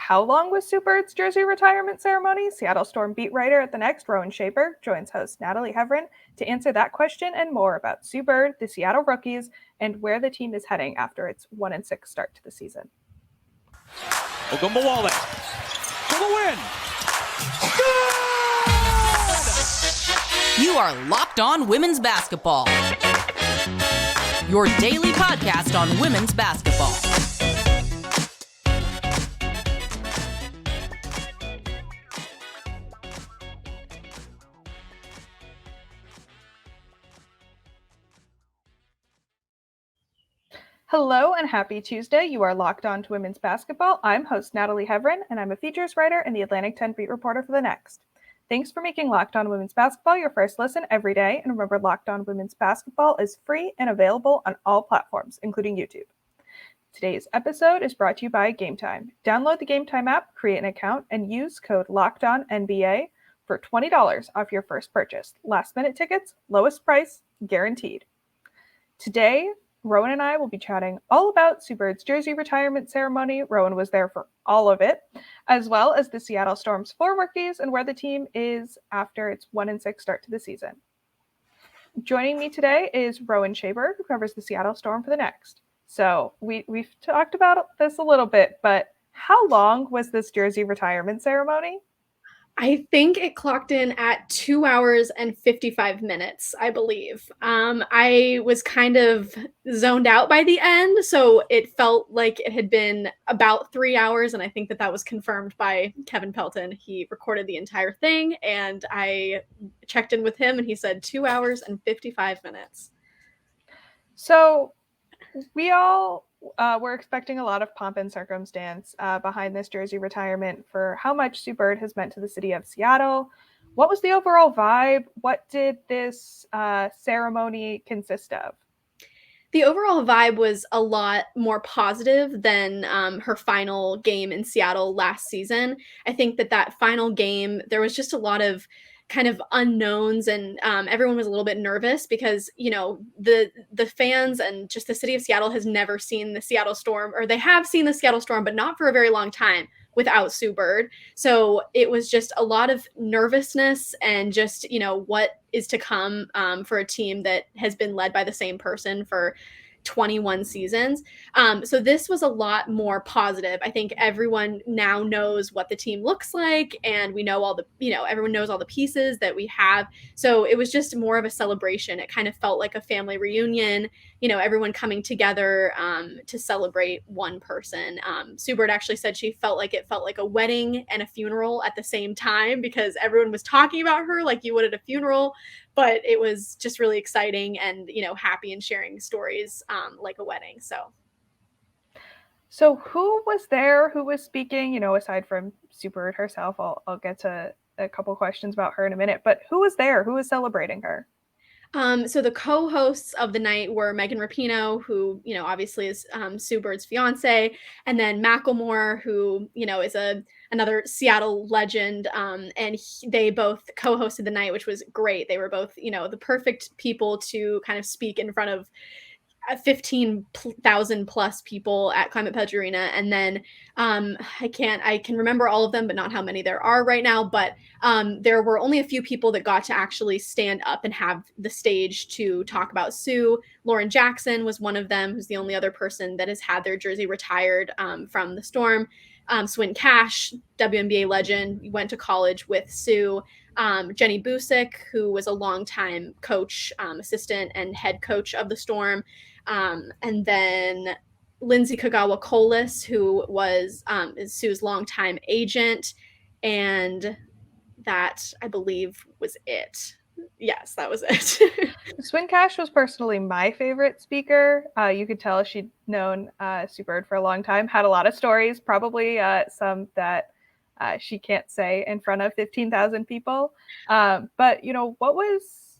How long was Sue Bird's jersey retirement ceremony? Seattle Storm beat writer at The Next, Rowan Schaberg, joins host Natalie Heavren to answer that question and more about Sue Bird, the Seattle Rookies, and where the team is heading after its 1-6 start to the season. Ogumbawale for the win. Good! You are Locked On Women's Basketball, your daily podcast on women's basketball. Hello and happy Tuesday. You are Locked On to Women's Basketball. I'm host Natalie Heavren, and I'm a features writer and the Atlantic 10 beat reporter for The Next. Thanks for making Locked On Women's Basketball your first listen every day. And remember, Locked On Women's Basketball is free and available on all platforms, including YouTube. Today's episode is brought to you by Game Time. Download the Game Time app, create an account, and use code LOCKEDONNBA for $20 off your first purchase. Last-minute tickets, lowest price, guaranteed. Today, Rowan and I will be chatting all about Sue Bird's jersey retirement ceremony. Rowan was there for all of it, as well as the Seattle Storm's 4 rookies and where the team is after its 1-6 start to the season. Joining me today is Rowan Schaberg, who covers the Seattle Storm for The Next. So we've talked about this a little bit, but how long was this jersey retirement ceremony? I think it clocked in at 2 hours and 55 minutes, I believe. I was kind of zoned out by the end, so it felt like it had been about 3 hours, and I think that was confirmed by Kevin Pelton. He recorded the entire thing, and I checked in with him, and he said 2 hours and 55 minutes. So we all were expecting a lot of pomp and circumstance behind this jersey retirement for how much Sue Bird has meant to the city of Seattle. What was the overall vibe? What did this ceremony consist of? The overall vibe was a lot more positive than her final game in Seattle last season. I think that final game, there was just a lot of kind of unknowns, and everyone was a little bit nervous because, you know, the fans and just the city of Seattle has never seen the Seattle Storm, or they have seen the Seattle Storm, but not for a very long time without Sue Bird. So it was just a lot of nervousness and just, you know, what is to come for a team that has been led by the same person for 21 seasons. So this was a lot more positive. I think everyone now knows what the team looks like, and we know everyone knows all the pieces that we have. So it was just more of a celebration. It kind of felt like a family reunion, you know, everyone coming together to celebrate one person. Sue Bird actually said it felt like a wedding and a funeral at the same time, because everyone was talking about her like you would at a funeral, but it was just really exciting and, you know, happy and sharing stories like a wedding. So who was there? Who was speaking? You know, aside from Sue Bird herself, I'll get to a couple questions about her in a minute. But who was there? Who was celebrating her? So the co-hosts of the night were Megan Rapinoe, who, you know, obviously is Sue Bird's fiance, and then Macklemore, who, you know, is another Seattle legend, and they both co-hosted the night, which was great. They were both, you know, the perfect people to kind of speak in front of 15,000 plus people at Climate Pledge Arena. And then I can remember all of them, but not how many there are right now. But there were only a few people that got to actually stand up and have the stage to talk about Sue. Lauren Jackson was one of them, who's the only other person that has had their jersey retired from the Storm. Swin Cash, WNBA legend, went to college with Sue. Jenny Busick, who was a longtime coach, assistant, and head coach of the Storm. And then Lindsay Kagawa-Colas, who was is Sue's longtime agent, and that, I believe, was it. Yes, that was it. Swin Cash was personally my favorite speaker. You could tell she'd known Sue Bird for a long time, had a lot of stories, probably some that she can't say in front of 15,000 people. But, you know, what was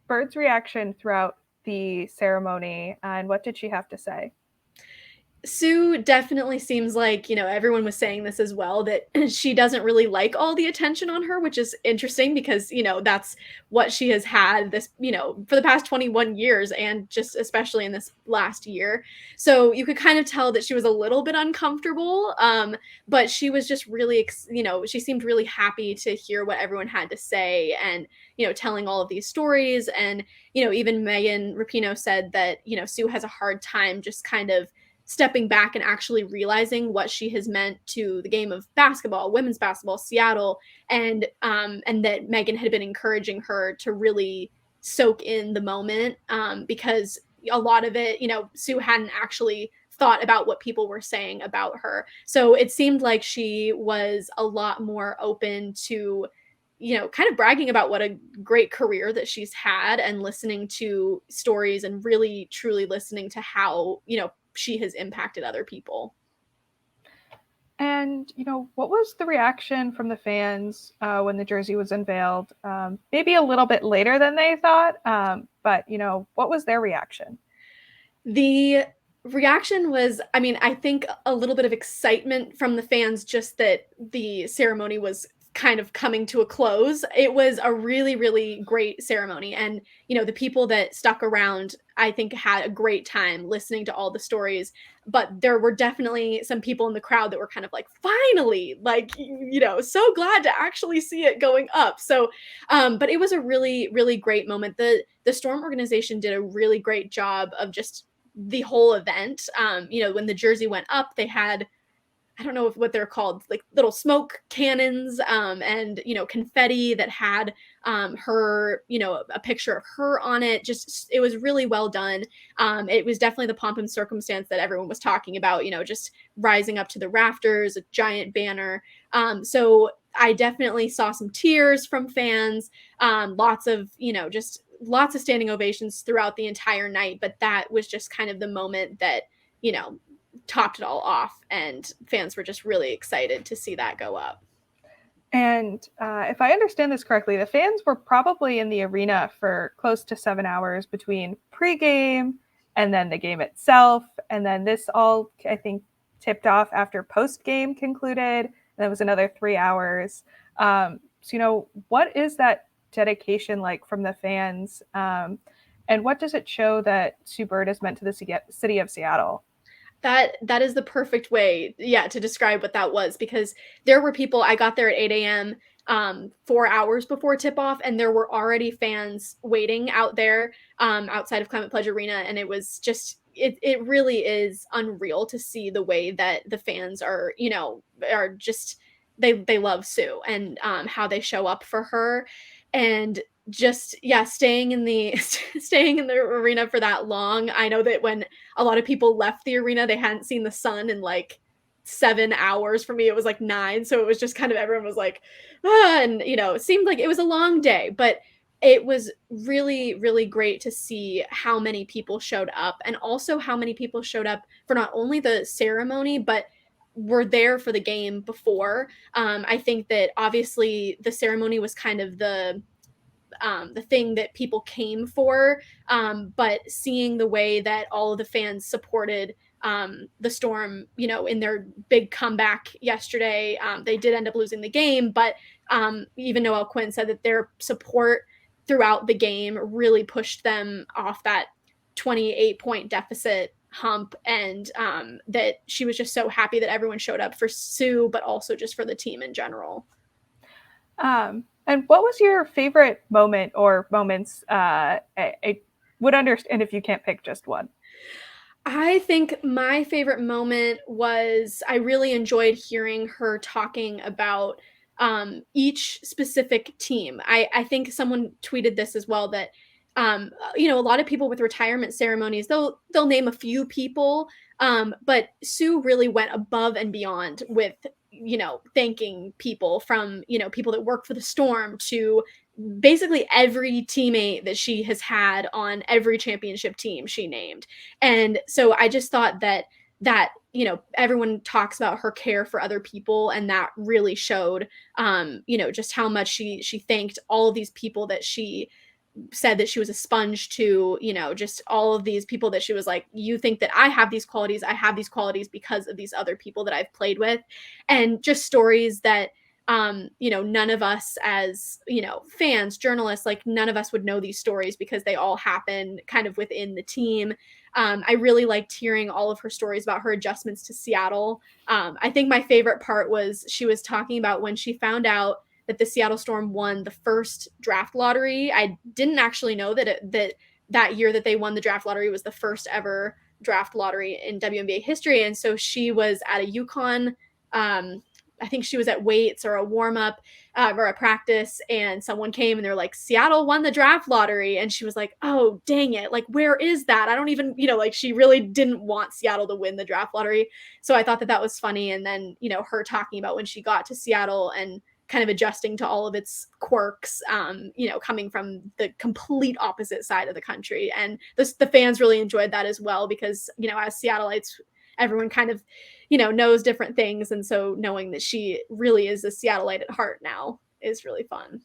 Bird's reaction throughout the ceremony, and what did she have to say? Sue definitely seems like, everyone was saying this as well, that she doesn't really like all the attention on her, which is interesting because, that's what she has had this, for the past 21 years and just especially in this last year. So you could kind of tell that she was a little bit uncomfortable, but she was just really, she seemed really happy to hear what everyone had to say and, telling all of these stories. And, even Megan Rapinoe said that, Sue has a hard time just kind of stepping back and actually realizing what she has meant to the game of basketball, women's basketball, Seattle, and that Megan had been encouraging her to really soak in the moment, because a lot of it, Sue hadn't actually thought about what people were saying about her. So it seemed like she was a lot more open to, kind of bragging about what a great career that she's had and listening to stories and really truly listening to how, she has impacted other people. And, what was the reaction from the fans when the jersey was unveiled? Maybe a little bit later than they thought, but, what was their reaction? The reaction was, I think a little bit of excitement from the fans, just that the ceremony was kind of coming to a close. It was a really, really great ceremony. And, the people that stuck around, I think, had a great time listening to all the stories. But there were definitely some people in the crowd that were kind of like, finally, like, so glad to actually see it going up. So, but it was a really, really great moment. The Storm organization did a really great job of just the whole event. When the jersey went up, they had, I don't know what they're called, like little smoke cannons, and, confetti that had her, a picture of her on it. Just, it was really well done. It was definitely the pomp and circumstance that everyone was talking about, just rising up to the rafters, a giant banner. So I definitely saw some tears from fans, lots of, just lots of standing ovations throughout the entire night. But that was just kind of the moment that, topped it all off, and fans were just really excited to see that go up. And if I understand this correctly, the fans were probably in the arena for close to 7 hours between pregame and then the game itself. And then this all, I think, tipped off after postgame concluded. And that was another 3 hours. So, what is that dedication like from the fans? And what does it show that Sue Bird has meant to the city of Seattle? That is the perfect way, to describe what that was, because there were people. I got there at 8 a.m., 4 hours before tip-off, and there were already fans waiting out there, outside of Climate Pledge Arena, and it was just, it really is unreal to see the way that the fans are, are just, they love Sue, and how they show up for her. And just, staying in the staying in the arena for that long. I know that when a lot of people left the arena, they hadn't seen the sun in like 7 hours. For me, it was like 9. So it was just kind of, everyone was like, and it seemed like it was a long day, but it was really, really great to see how many people showed up, and also how many people showed up for not only the ceremony, but were there for the game before. I think that obviously the ceremony was kind of the thing that people came for. But seeing the way that all of the fans supported the Storm, in their big comeback yesterday, they did end up losing the game, but even Noelle Quinn said that their support throughout the game really pushed them off that 28-point deficit hump, and that she was just so happy that everyone showed up for Sue, but also just for the team in general. And what was your favorite moment or moments? I would understand if you can't pick just one. I think my favorite moment was, I really enjoyed hearing her talking about each specific team. I think someone tweeted this as well, that a lot of people with retirement ceremonies, they'll name a few people, but Sue really went above and beyond with, thanking people, from, people that work for the Storm to basically every teammate that she has had on every championship team she named. And so I just thought that everyone talks about her care for other people, and that really showed, just how much she thanked all of these people that she said that she was a sponge to, just all of these people that she was like, you think that I have these qualities because of these other people that I've played with. And just stories that, none of us as, fans, journalists, like none of us would know these stories because they all happen kind of within the team. I really liked hearing all of her stories about her adjustments to Seattle. I think my favorite part was she was talking about when she found out that the Seattle Storm won the first draft lottery. I didn't actually know that year that they won the draft lottery was the first ever draft lottery in WNBA history. And so she was at a UConn, I think she was at weights or a warm up or a practice, and someone came and they're like, Seattle won the draft lottery. And she was like, oh, dang it. Like, where is that? I don't even, like she really didn't want Seattle to win the draft lottery. So I thought that was funny. And then, her talking about when she got to Seattle and kind of adjusting to all of its quirks, coming from the complete opposite side of the country. And the fans really enjoyed that as well because, as Seattleites, everyone kind of, knows different things. And so knowing that she really is a Seattleite at heart now is really fun.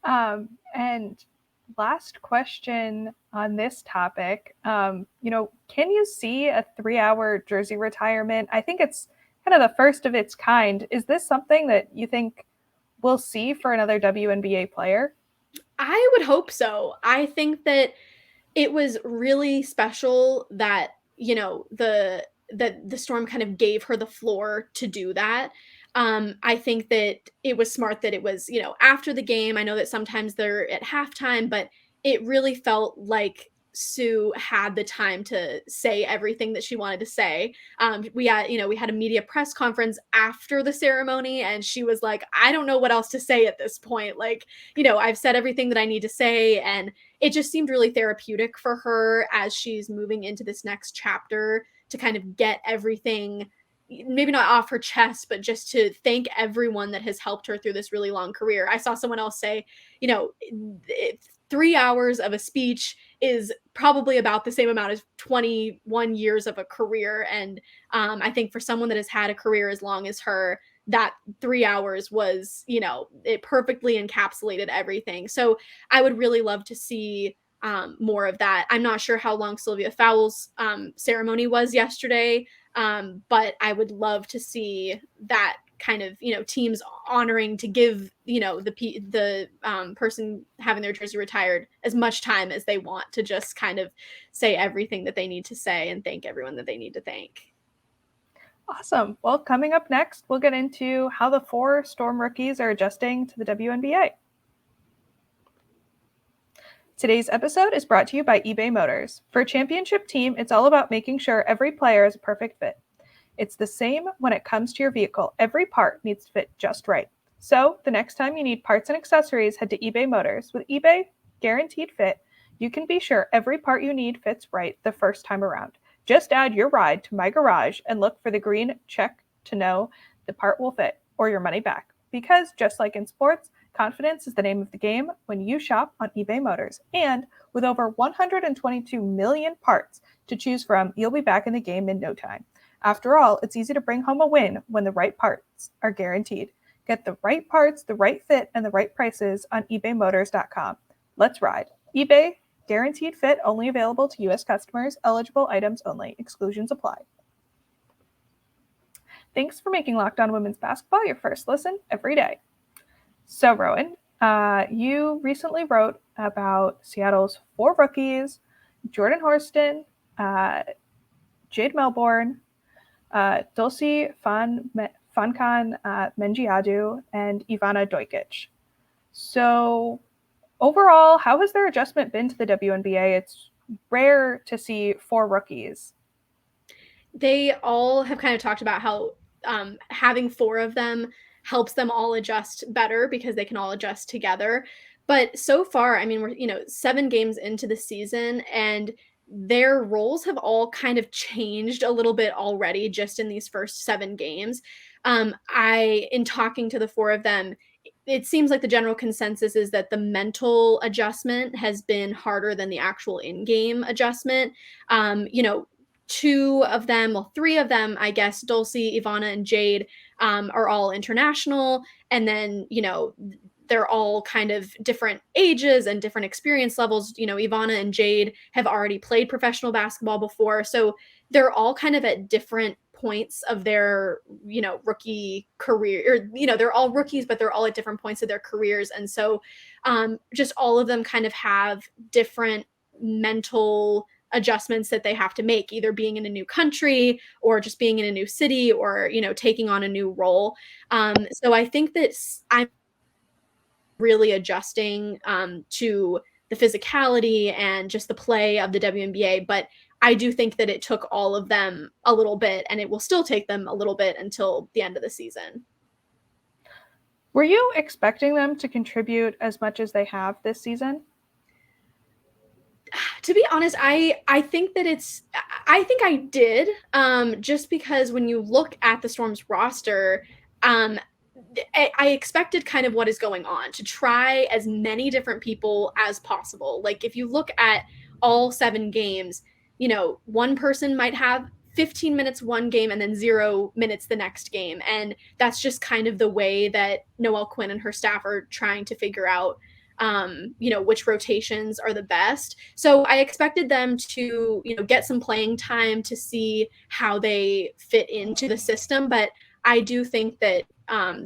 And last question on this topic, can you see a 3-hour jersey retirement? I think it's kind of the first of its kind. Is this something that you think we'll see for another WNBA player? I would hope so. I think that it was really special that, the Storm kind of gave her the floor to do that. I think that it was smart that it was, after the game. I know that sometimes they're at halftime, but it really felt like Sue had the time to say everything that she wanted to say. We had a media press conference after the ceremony, and she was like, I don't know what else to say at this point. Like, I've said everything that I need to say. And it just seemed really therapeutic for her as she's moving into this next chapter to kind of get everything, maybe not off her chest, but just to thank everyone that has helped her through this really long career. I saw someone else say, 3 hours of a speech is probably about the same amount as 21 years of a career. And I think for someone that has had a career as long as her, that 3 hours was, it perfectly encapsulated everything. So I would really love to see more of that. I'm not sure how long Sylvia Fowles' ceremony was yesterday, but I would love to see that kind of, teams honoring to give, the person having their jersey retired as much time as they want to just kind of say everything that they need to say and thank everyone that they need to thank. Awesome. Well, coming up next, we'll get into how the 4 Storm rookies are adjusting to the WNBA. Today's episode is brought to you by eBay Motors. For a championship team, it's all about making sure every player is a perfect fit. It's the same when it comes to your vehicle. Every part needs to fit just right. So the next time you need parts and accessories, head to eBay Motors. With eBay Guaranteed Fit, you can be sure every part you need fits right the first time around. Just add your ride to My Garage and look for the green check to know the part will fit or your money back. Because just like in sports, confidence is the name of the game when you shop on eBay Motors. And with over 122 million parts to choose from, you'll be back in the game in no time. After all, it's easy to bring home a win when the right parts are guaranteed. Get the right parts, the right fit, and the right prices on ebaymotors.com. Let's ride. eBay Guaranteed Fit only available to U.S. customers. Eligible items only. Exclusions apply. Thanks for making Locked On Women's Basketball your first listen every day. So, Rowan, you recently wrote about Seattle's 4 rookies, Jordan Horston, Jade Melbourne, Dulcie Fonkan Mengiadu, and Ivana Dojkic. So, overall, how has their adjustment been to the WNBA? It's rare to see 4 rookies. They all have kind of talked about how having 4 of them helps them all adjust better because they can all adjust together. But so far, I mean, we're 7 games into the season, and their roles have all kind of changed a little bit already just in these first 7 games. In talking to the 4 of them, it seems like the general consensus is that the mental adjustment has been harder than the actual in-game adjustment. 2 of them, well, 3 of them, I guess, Dulcie, Ivana, and Jade, are all international. And then, they're all kind of different ages and different experience levels. Ivana and Jade have already played professional basketball before. So they're all kind of at different points of their, rookie career, or, they're all rookies, but they're all at different points of their careers. And so just all of them kind of have different mental adjustments that they have to make, either being in a new country or just being in a new city or, taking on a new role. So I think that I'm really adjusting to the physicality and just the play of the WNBA. But I do think that it took all of them a little bit, and it will still take them a little bit until the end of the season. Were you expecting them to contribute as much as they have this season? To be honest, I think that I think I did, just because when you look at the Storm's roster, I expected kind of what is going on, to try as many different people as possible. Like if you look at all 7 games, one person might have 15 minutes one game and then 0 minutes the next game. And that's just kind of the way that Noelle Quinn and her staff are trying to figure out which rotations are the best. So I expected them to, get some playing time to see how they fit into the system. But I do think that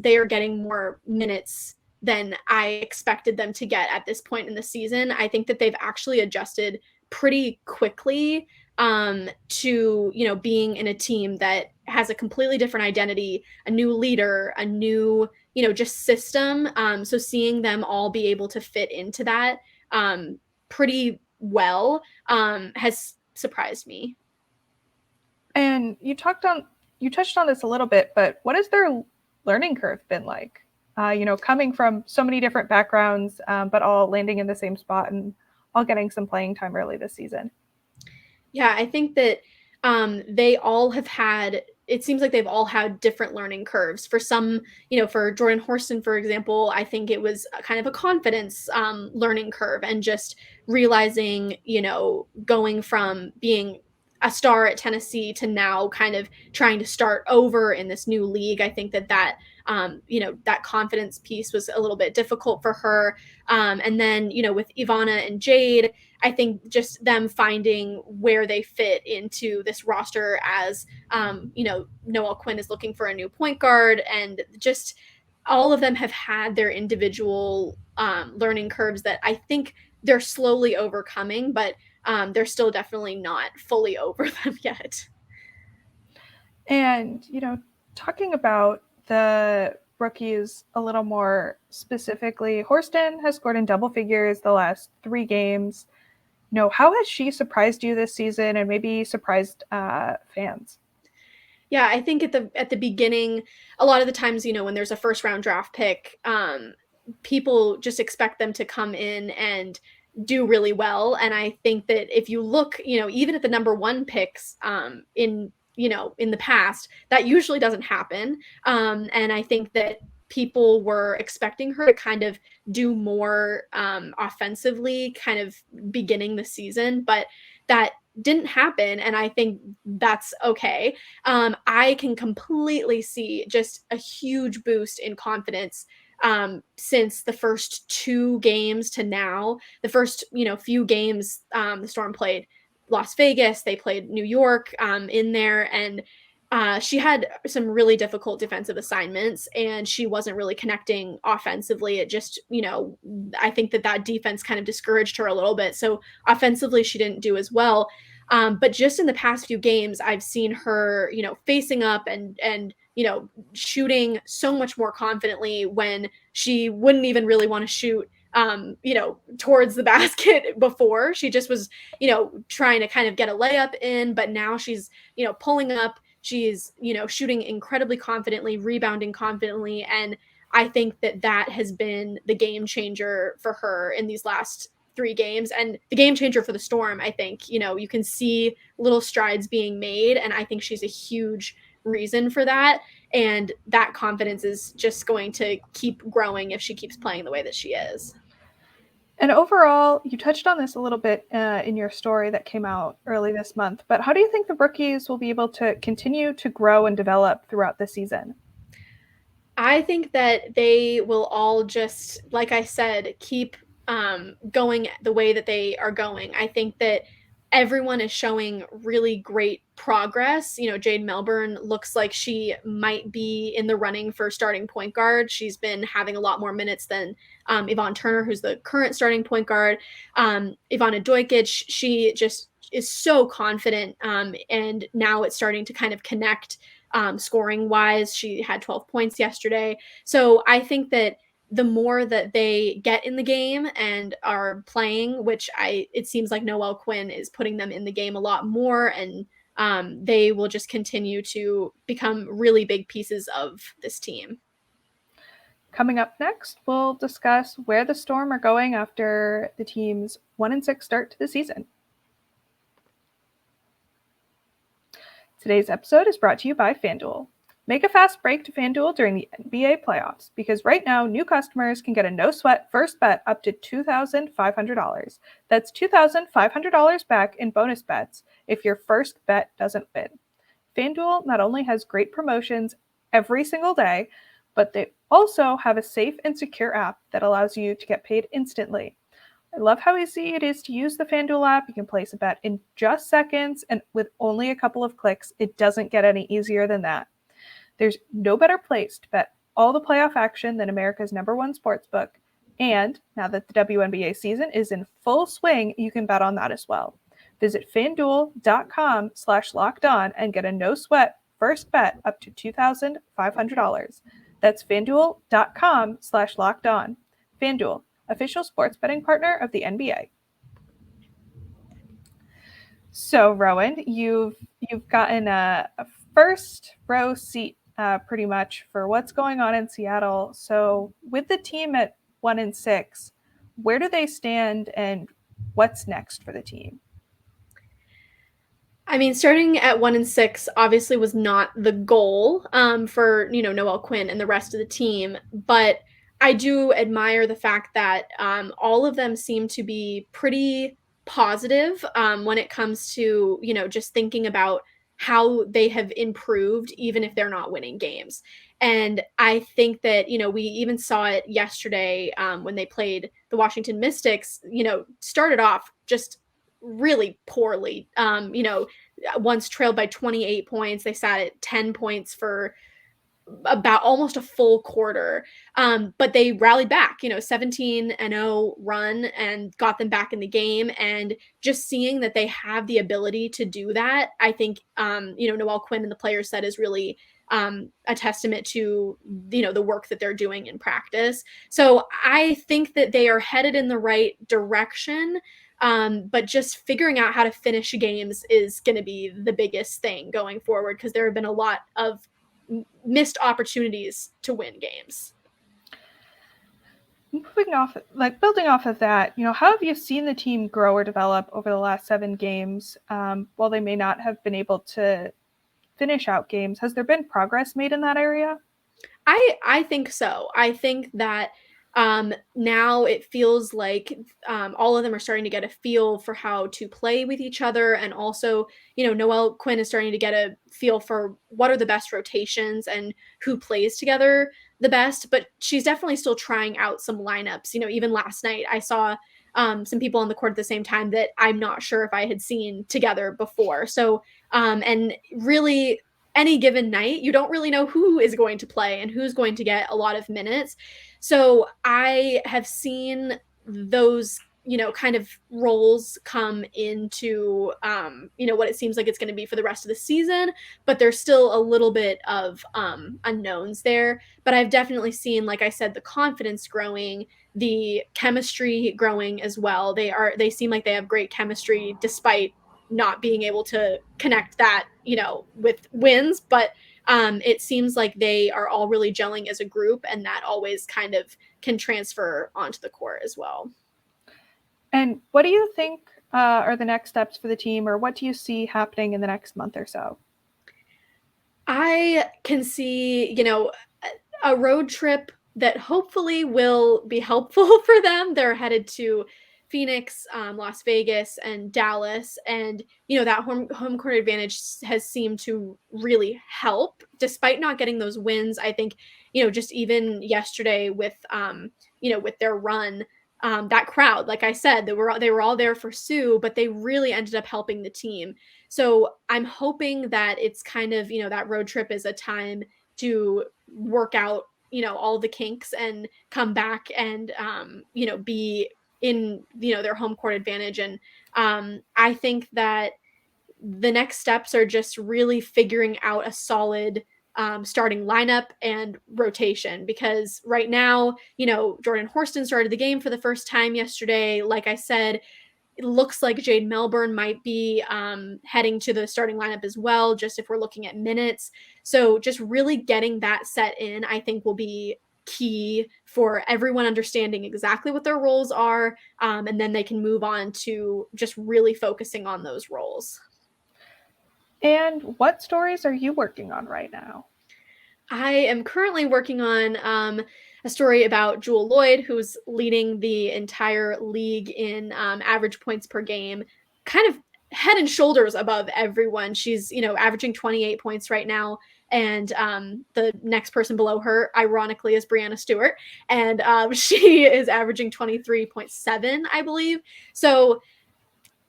they are getting more minutes than I expected them to get at this point in the season. I think that they've actually adjusted pretty quickly to, being in a team that has a completely different identity, a new leader, a new, just system. So seeing them all be able to fit into that pretty well has surprised me. And you touched on this a little bit, but what has their learning curve been like? Coming from so many different backgrounds, but all landing in the same spot and all getting some playing time early this season. Yeah, I think that they all have had, it seems like they've all had different learning curves. For some, for Jordan Horston, for example, I think it was kind of a confidence learning curve, and just realizing, going from being a star at Tennessee to now kind of trying to start over in this new league. I think that that confidence piece was a little bit difficult for her. And then, with Ivana and Jade, I think just them finding where they fit into this roster as, Noelle Quinn is looking for a new point guard, and just all of them have had their individual learning curves that I think they're slowly overcoming, but they're still definitely not fully over them yet. And, talking about the rookies a little more specifically, Horston has scored in double figures the last 3 games. How has she surprised you this season, and maybe surprised fans? Yeah, I think at the beginning, a lot of the times, when there's a first round draft pick, people just expect them to come in and do really well. And I think that if you look, even at the number 1 picks in the past, that usually doesn't happen. And I think that people were expecting her to kind of do more offensively, kind of beginning the season, but that didn't happen. And I think that's okay. I can completely see just a huge boost in confidence since the first 2 games to now. The first, few games, the Storm played Las Vegas, they played New York in there, and she had some really difficult defensive assignments, and she wasn't really connecting offensively. It just, I think that defense kind of discouraged her a little bit. So offensively, she didn't do as well. But just in the past few games, I've seen her, facing up and shooting so much more confidently when she wouldn't even really want to shoot, towards the basket before. She just was, trying to kind of get a layup in, but now she's, pulling up. She's, shooting incredibly confidently, rebounding confidently. And I think that has been the game changer for her in these last 3 games, and the game changer for the Storm. I think, you can see little strides being made, and I think she's a huge reason for that. And that confidence is just going to keep growing if she keeps playing the way that she is. And overall, you touched on this a little bit in your story that came out early this month, but how do you think the rookies will be able to continue to grow and develop throughout the season? I think that they will all just, like I said, keep going the way that they are going. I think that everyone is showing really great progress. Jade Melbourne looks like she might be in the running for starting point guard. She's been having a lot more minutes than Yvonne Turner, who's the current starting point guard. Ivana Dojkic, she just is so confident, and now it's starting to kind of connect scoring wise. She had 12 points yesterday. So I think that the more that they get in the game and are playing, which it seems like Noelle Quinn is putting them in the game a lot more, and they will just continue to become really big pieces of this team. Coming up next, we'll discuss where the Storm are going after the team's 1-6 start to the season. Today's episode is brought to you by FanDuel. Make a fast break to FanDuel during the NBA playoffs, because right now, new customers can get a no-sweat first bet up to $2,500. That's $2,500 back in bonus bets if your first bet doesn't win. FanDuel not only has great promotions every single day, but they also have a safe and secure app that allows you to get paid instantly. I love how easy it is to use the FanDuel app. You can place a bet in just seconds, and with only a couple of clicks, it doesn't get any easier than that. There's no better place to bet all the playoff action than America's #1 sportsbook. And now that the WNBA season is in full swing, you can bet on that as well. Visit FanDuel.com/lockedon and get a no-sweat first bet up to $2,500. That's FanDuel.com/lockedon. FanDuel, official sports betting partner of the NBA. So, Rowan, you've gotten a first row seat pretty much for what's going on in Seattle. So, with the team at 1-6, where do they stand and what's next for the team? I mean, starting at 1-6 obviously was not the goal for Noelle Quinn and the rest of the team, but I do admire the fact that all of them seem to be pretty positive when it comes to just thinking about how they have improved, even if they're not winning games. And I think that we even saw it yesterday when they played the Washington Mystics. Started off just really poorly. Once trailed by 28 points. They sat at 10 points for about almost a full quarter. But they rallied back, 17-0 run and got them back in the game. And just seeing that they have the ability to do that, I think, Noelle Quinn and the players said is really a testament to, the work that they're doing in practice. So I think that they are headed in the right direction. But just figuring out how to finish games is going to be the biggest thing going forward, because there have been a lot of missed opportunities to win games. Building off of that, how have you seen the team grow or develop over the last 7 games? While they may not have been able to finish out games, has there been progress made in that area? I think so. I think that now it feels like all of them are starting to get a feel for how to play with each other. And also, Noelle Quinn is starting to get a feel for what are the best rotations and who plays together the best. But she's definitely still trying out some lineups. Even last night I saw some people on the court at the same time that I'm not sure if I had seen together before. So, and really, any given night, you don't really know who is going to play and who's going to get a lot of minutes. So I have seen those, kind of roles come into, what it seems like it's going to be for the rest of the season, but there's still a little bit of unknowns there. But I've definitely seen, like I said, the confidence growing, the chemistry growing as well. They seem like they have great chemistry despite not being able to connect that, with wins, but it seems like they are all really gelling as a group, and that always kind of can transfer onto the court as well. And what do you think are the next steps for the team, or what do you see happening in the next month or so? I can see, a road trip that hopefully will be helpful for them. They're headed to Phoenix, Las Vegas, and Dallas. And, that home court advantage has seemed to really help despite not getting those wins. I think, just even yesterday with, with their run, that crowd, like I said, they were all there for Sue, but they really ended up helping the team. So I'm hoping that it's kind of, that road trip is a time to work out, all the kinks and come back and, be in, their home court advantage. And I think that the next steps are just really figuring out a solid starting lineup and rotation, because right now, Jordan Horston started the game for the first time yesterday. Like I said, it looks like Jade Melbourne might be heading to the starting lineup as well, just if we're looking at minutes. So just really getting that set in, I think, will be key for everyone understanding exactly what their roles are. And then they can move on to just really focusing on those roles. And what stories are you working on right now? I am currently working on a story about Jewell Loyd, who's leading the entire league in average points per game, kind of head and shoulders above everyone. She's, averaging 28 points right now. And the next person below her, ironically, is Breanna Stewart. And she is averaging 23.7, I believe. So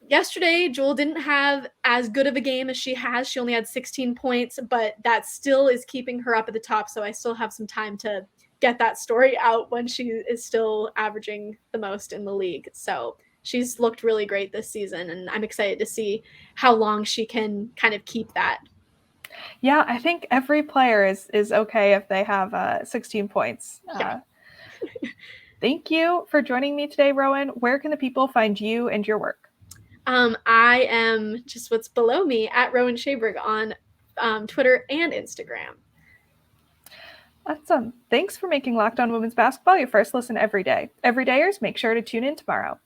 yesterday, Jewell didn't have as good of a game as she has. She only had 16 points, but that still is keeping her up at the top. So I still have some time to get that story out when she is still averaging the most in the league. So she's looked really great this season, and I'm excited to see how long she can kind of keep that. Yeah, I think every player is okay if they have 16 points. Yeah. Thank you for joining me today, Rowan. Where can the people find you and your work? I am just what's below me at Rowan Schaberg on Twitter and Instagram. Awesome. Thanks for making Locked On Women's Basketball your first listen every day. Everydayers, make sure to tune in tomorrow.